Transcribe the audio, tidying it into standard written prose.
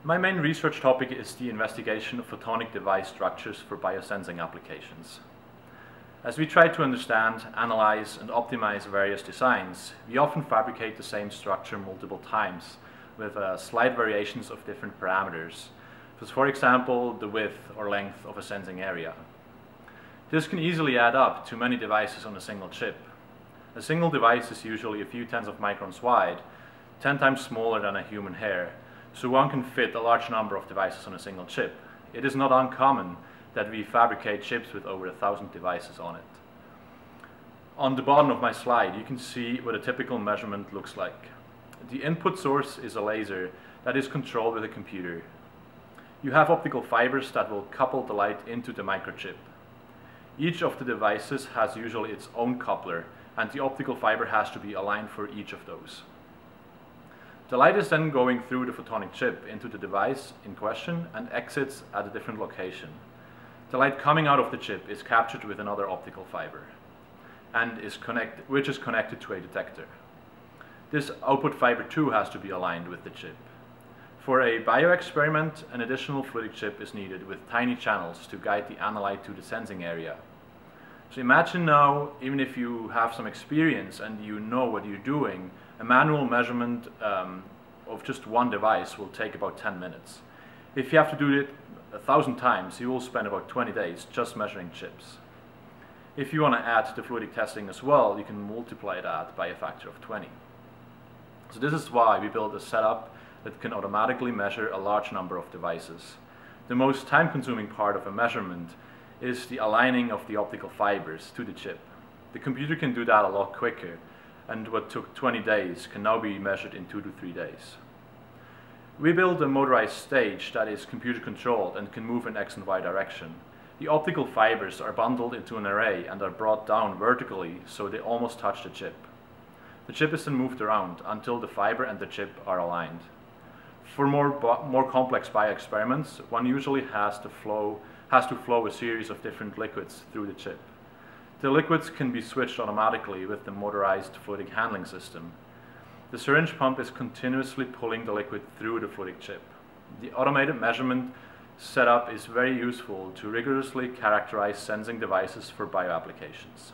My main research topic is the investigation of photonic device structures for biosensing applications. As we try to understand, analyze, and optimize various designs, we often fabricate the same structure multiple times with slight variations of different parameters, as for example the width or length of a sensing area. This can easily add up to many devices on a single chip. A single device is usually a few tens of microns wide, 10 times smaller than a human hair, so one can fit a large number of devices on a single chip. It is not uncommon that we fabricate chips with over 1,000 devices on it. On the bottom of my slide, you can see what a typical measurement looks like. The input source is a laser that is controlled with a computer. You have optical fibers that will couple the light into the microchip. Each of the devices has usually its own coupler, and the optical fiber has to be aligned for each of those. The light is then going through the photonic chip into the device in question and exits at a different location. The light coming out of the chip is captured with another optical fiber, and which is connected to a detector. This output fiber too has to be aligned with the chip. For a bioexperiment, an additional fluidic chip is needed with tiny channels to guide the analyte to the sensing area. So imagine now, even if you have some experience and you know what you're doing, a manual measurement of just one device will take about 10 minutes. If you have to do it 1,000 times, you will spend about 20 days just measuring chips. If you want to add the fluidic testing as well, you can multiply that by a factor of 20. So this is why we built a setup that can automatically measure a large number of devices. The most time-consuming part of a measurement is the aligning of the optical fibers to the chip. The computer can do that a lot quicker, and what took 20 days can now be measured in 2 to 3 days. We built a motorized stage that is computer controlled and can move in X and Y direction. The optical fibers are bundled into an array and are brought down vertically so they almost touch the chip. The chip is then moved around until the fiber and the chip are aligned. For more complex bioexperiments, one usually has to flow a series of different liquids through the chip. The liquids can be switched automatically with the motorized fluidic handling system. The syringe pump is continuously pulling the liquid through the fluidic chip. The automated measurement setup is very useful to rigorously characterize sensing devices for bioapplications.